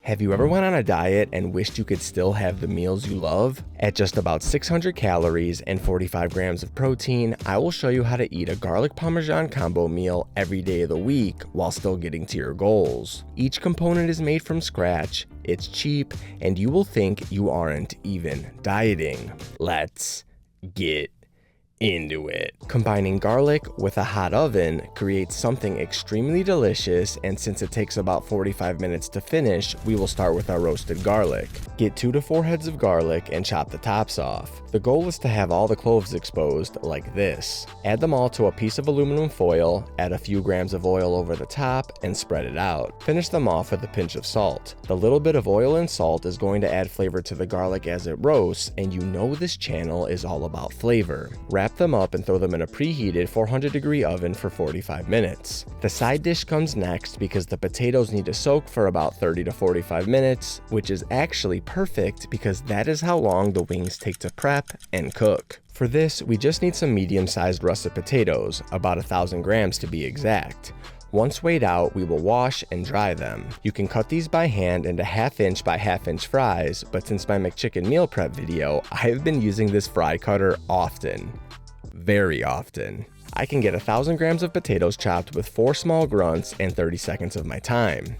Have you ever went on a diet and wished you could still have the meals you love? At just about 600 calories and 45 grams of protein, I will show you how to eat a garlic Parmesan combo meal every day of the week while still getting to your goals. Each component is made from scratch, it's cheap, and you will think you aren't even dieting. Let's get into it. Combining garlic with a hot oven creates something extremely delicious, and since it takes about 45 minutes to finish, we will start with our roasted garlic. Get 2 to 4 heads of garlic and chop the tops off. The goal is to have all the cloves exposed like this. Add them all to a piece of aluminum foil, add a few grams of oil over the top, and spread it out. Finish them off with a pinch of salt. The little bit of oil and salt is going to add flavor to the garlic as it roasts, and you know this channel is all about flavor. Wrap them up and throw them in a preheated 400-degree oven for 45 minutes. The side dish comes next because the potatoes need to soak for about 30 to 45 minutes, which is actually perfect because that is how long the wings take to prep and cook. For this, we just need some medium-sized russet potatoes, about 1,000 grams to be exact. Once weighed out, we will wash and dry them. You can cut these by hand into 1/2 inch by 1/2 inch fries, but since my McChicken meal prep video, I have been using this fry cutter often. Very often. I can get 1,000 grams of potatoes chopped with 4 small grunts and 30 seconds of my time.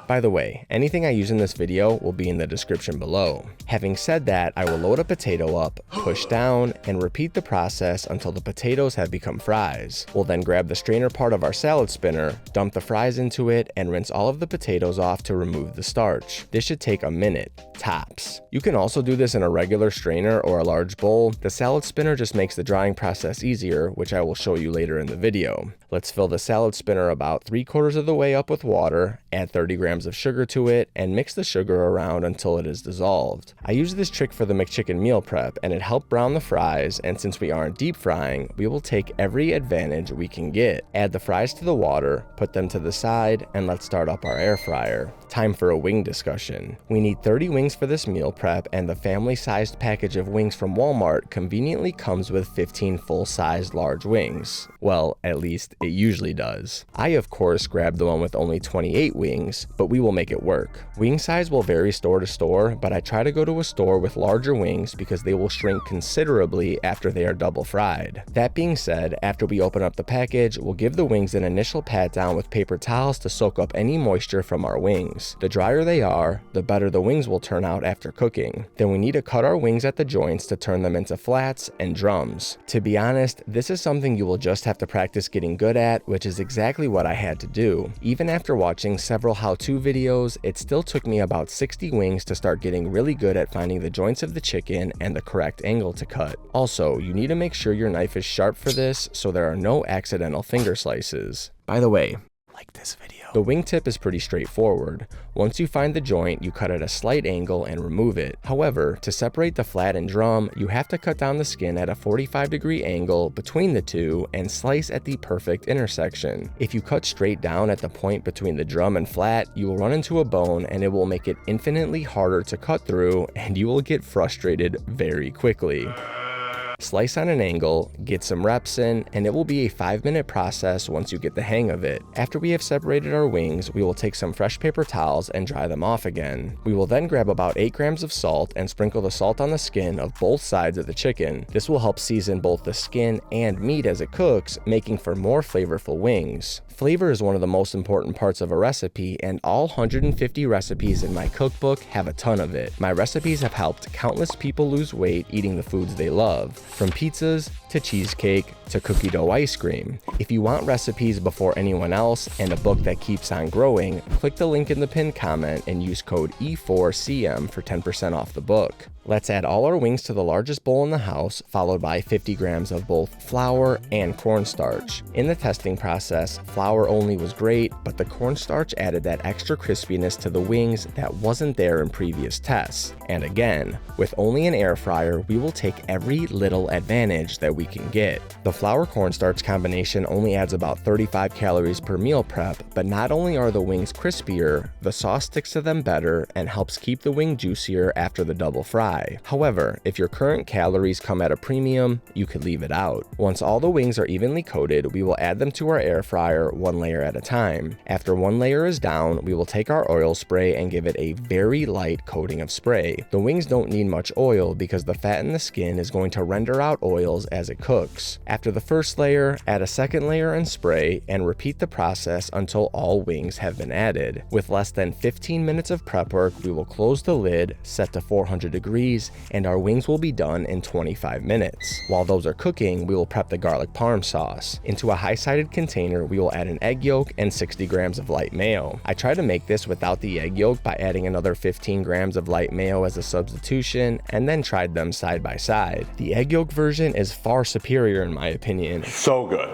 By the way, anything I use in this video will be in the description below. Having said that, I will load a potato up, push down, and repeat the process until the potatoes have become fries. We'll then grab the strainer part of our salad spinner, dump the fries into it, and rinse all of the potatoes off to remove the starch. This should take a minute, tops. You can also do this in a regular strainer or a large bowl. The salad spinner just makes the drying process easier, which I will show you later in the video. Let's fill the salad spinner about 3/4 of the way up with water, add 30 grams of sugar to it, and mix the sugar around until it is dissolved. I use this trick for the McChicken meal prep, and it helped brown the fries, and since we aren't deep frying, we will take every advantage we can get. Add the fries to the water, put them to the side, and let's start up our air fryer. Time for a wing discussion. We need 30 wings for this meal prep, and the family-sized package of wings from Walmart conveniently comes with 15 full-sized large wings. Well, at least it usually does. I, of course, grabbed the one with only 28 wings, but we will make it work. Wing size will vary store to store, but I try to go to a store with larger wings because they will shrink considerably after they are double fried. That being said, after we open up the package, we'll give the wings an initial pat down with paper towels to soak up any moisture from our wings. The drier they are, the better the wings will turn out after cooking. Then we need to cut our wings at the joints to turn them into flats and drums. To be honest, this is something you will just have to practice getting good at, which is exactly what I had to do. Even after watching several how-to videos, it still took me about 60 wings to start getting really good at finding the joints of the chicken and the correct angle to cut. Also, you need to make sure your knife is sharp for this so there are no accidental finger slices. By the way, like this video. The wingtip is pretty straightforward. Once you find the joint, you cut at a slight angle and remove it. However, to separate the flat and drum, you have to cut down the skin at a 45-degree angle between the two and slice at the perfect intersection. If you cut straight down at the point between the drum and flat, you will run into a bone and it will make it infinitely harder to cut through, and you will get frustrated very quickly. Slice on an angle, get some reps in, and it will be a 5-minute process once you get the hang of it. After we have separated our wings, we will take some fresh paper towels and dry them off again. We will then grab about 8 grams of salt and sprinkle the salt on the skin of both sides of the chicken. This will help season both the skin and meat as it cooks, making for more flavorful wings. Flavor is one of the most important parts of a recipe, and all 150 recipes in my cookbook have a ton of it. My recipes have helped countless people lose weight eating the foods they love, from pizzas to cheesecake to cookie dough ice cream. If you want recipes before anyone else and a book that keeps on growing, click the link in the pinned comment and use code E4CM for 10% off the book. Let's add all our wings to the largest bowl in the house, followed by 50 grams of both flour and cornstarch. In the testing process, flour only was great, but the cornstarch added that extra crispiness to the wings that wasn't there in previous tests. And again, with only an air fryer, we will take every little little advantage that we can get. The flour cornstarch combination only adds about 35 calories per meal prep, but not only are the wings crispier, the sauce sticks to them better and helps keep the wing juicier after the double fry. However, if your current calories come at a premium, you could leave it out. Once all the wings are evenly coated, we will add them to our air fryer one layer at a time. After one layer is down, we will take our oil spray and give it a very light coating of spray. The wings don't need much oil because the fat in the skin is going to render out oils as it cooks. After the first layer, add a second layer and spray and repeat the process until all wings have been added. With less than 15 minutes of prep work, we will close the lid, set to 400 degrees, and our wings will be done in 25 minutes. While those are cooking, we will prep the garlic parm sauce. Into a high-sided container, we will add an egg yolk and 60 grams of light mayo. I try to make this without the egg yolk by adding another 15 grams of light mayo as a substitution, and then tried them side by side. The egg yolk version is far superior in my opinion. So good.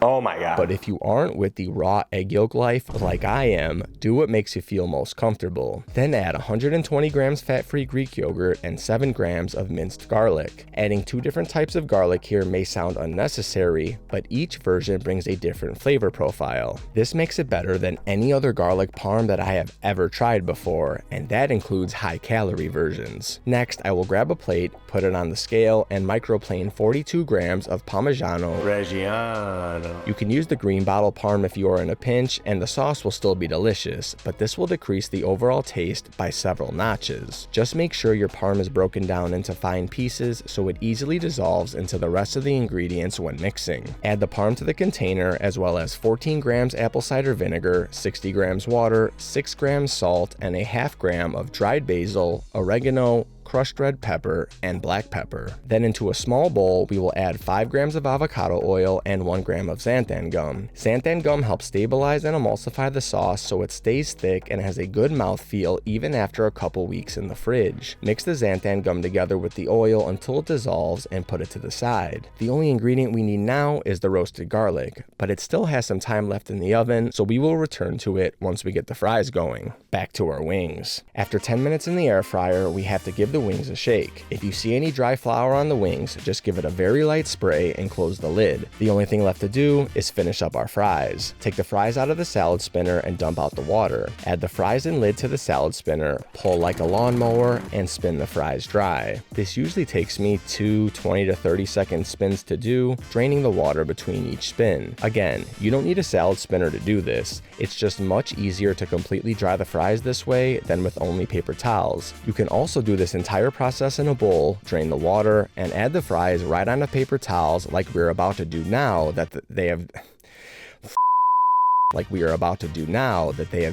Oh my God. But if you aren't with the raw egg yolk life like I am, do what makes you feel most comfortable. Then add 120 grams fat-free Greek yogurt and 7 grams of minced garlic. Adding 2 different types of garlic here may sound unnecessary, but each version brings a different flavor profile. This makes it better than any other garlic parm that I have ever tried before, and that includes high-calorie versions. Next, I will grab a plate, put it on the scale, and microplane 42 grams of Parmesan Reggiano. You can use the green bottle parm if you are in a pinch, and the sauce will still be delicious, but this will decrease the overall taste by several notches. Just make sure your parm is broken down into fine pieces so it easily dissolves into the rest of the ingredients when mixing. Add the parm to the container as well as 14 grams apple cider vinegar, 60 grams water, 6 grams salt, and a half gram of dried basil, oregano, crushed red pepper, and black pepper. Then into a small bowl, we will add 5 grams of avocado oil and 1 gram of xanthan gum. Xanthan gum helps stabilize and emulsify the sauce so it stays thick and has a good mouthfeel even after a couple weeks in the fridge. Mix the xanthan gum together with the oil until it dissolves and put it to the side. The only ingredient we need now is the roasted garlic, but it still has some time left in the oven, so we will return to it once we get the fries going. Back to our wings. After 10 minutes in the air fryer, we have to give the wings a shake. If you see any dry flour on the wings, just give it a very light spray and close the lid. The only thing left to do is finish up our fries. Take the fries out of the salad spinner and dump out the water. Add the fries and lid to the salad spinner, pull like a lawnmower, and spin the fries dry. This usually takes me 20 to 30 second spins to do, draining the water between each spin. Again, you don't need a salad spinner to do this. It's just much easier to completely dry the fries this way than with only paper towels. You can also do this entire process in a bowl, drain the water, and add the fries right onto paper towels like we're about to do now that they have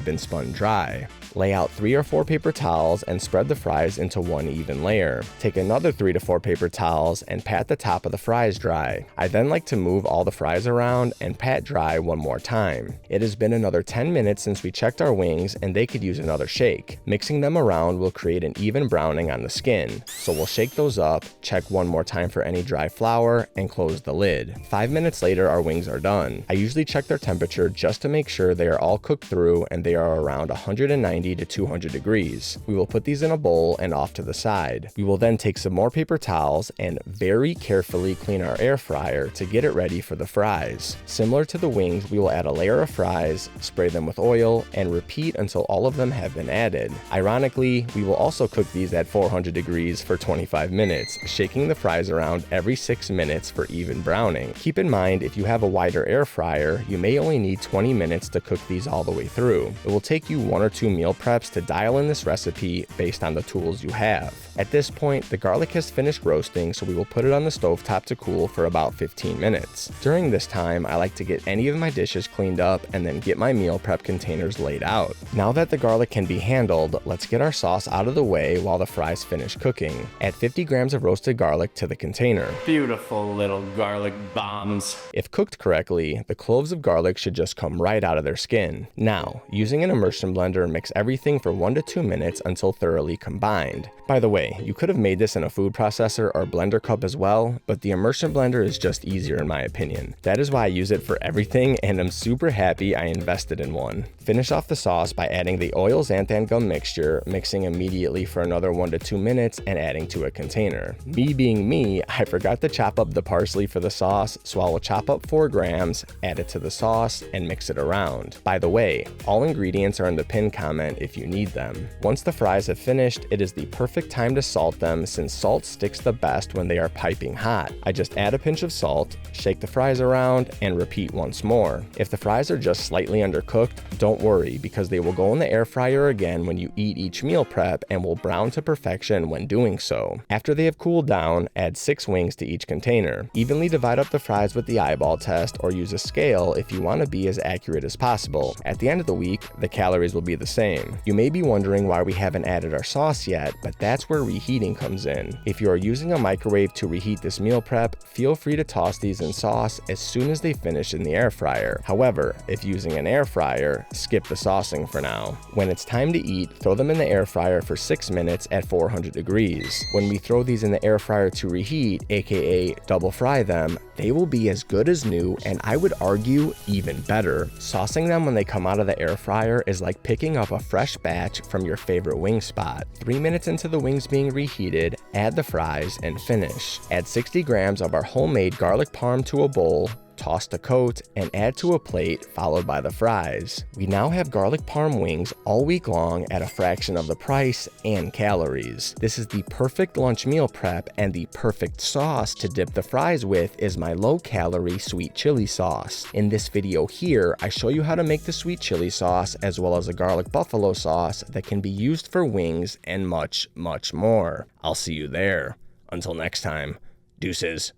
been spun dry. Lay out 3 or 4 paper towels and spread the fries into one even layer. Take another 3 to 4 paper towels and pat the top of the fries dry. I then like to move all the fries around and pat dry one more time. It has been another 10 minutes since we checked our wings and they could use another shake. Mixing them around will create an even browning on the skin. So we'll shake those up, check one more time for any dry flour, and close the lid. 5 minutes later, our wings are done. I usually check their temperature just to make sure they are all cooked through and they are around 190 to 200 degrees. We will put these in a bowl and off to the side. We will then take some more paper towels and very carefully clean our air fryer to get it ready for the fries. Similar to the wings, we will add a layer of fries, spray them with oil, and repeat until all of them have been added. Ironically, we will also cook these at 400 degrees for 25 minutes, shaking the fries around every 6 minutes for even browning. Keep in mind, if you have a wider air fryer, you may only need 20 minutes to cook these all the way through. It will take you 1 or 2 meal preps to dial in this recipe based on the tools you have. At this point, the garlic has finished roasting, so we will put it on the stovetop to cool for about 15 minutes. During this time, I like to get any of my dishes cleaned up and then get my meal prep containers laid out. Now that the garlic can be handled, let's get our sauce out of the way while the fries finish cooking. Add 50 grams of roasted garlic to the container. Beautiful little garlic bombs. If cooked correctly, the cloves of garlic should just come right right out of their skin. Now, using an immersion blender, mix everything for 1 to 2 minutes until thoroughly combined. By the way, you could have made this in a food processor or blender cup as well, but the immersion blender is just easier in my opinion. That is why I use it for everything, and I'm super happy I invested in one. Finish off the sauce by adding the oil xanthan gum mixture, mixing immediately for another 1 to 2 minutes, and adding to a container. Me being me, I forgot to chop up the parsley for the sauce, so I will chop up 4 grams, add it to the sauce, and mix it around. By the way, all ingredients are in the pinned comment if you need them. Once the fries have finished, it is the perfect time to salt them since salt sticks the best when they are piping hot. I just add a pinch of salt, shake the fries around, and repeat once more. If the fries are just slightly undercooked, don't worry because they will go in the air fryer again when you eat each meal prep and will brown to perfection when doing so. After they have cooled down, add 6 wings to each container. Evenly divide up the fries with the eyeball test or use a scale if you want to be as accurate as possible. At the end of the week, the calories will be the same. You may be wondering why we haven't added our sauce yet, but that's where reheating comes in. If you are using a microwave to reheat this meal prep, feel free to toss these in sauce as soon as they finish in the air fryer. However, if using an air fryer, skip the saucing for now. When it's time to eat, throw them in the air fryer for 6 minutes at 400 degrees. When we throw these in the air fryer to reheat, aka double fry them, they will be as good as new, and I would argue even better. Saucing them when they come out of the air fryer is like picking up a fresh batch from your favorite wing spot. 3 minutes into the wings being reheated, add the fries and finish. Add 60 grams of our homemade garlic parm to a bowl, toss to coat, and add to a plate, followed by the fries. We now have garlic parm wings all week long at a fraction of the price and calories. This is the perfect lunch meal prep, and the perfect sauce to dip the fries with is my low-calorie sweet chili sauce. In this video here, I show you how to make the sweet chili sauce as well as a garlic buffalo sauce that can be used for wings and much, much more. I'll see you there. Until next time, deuces.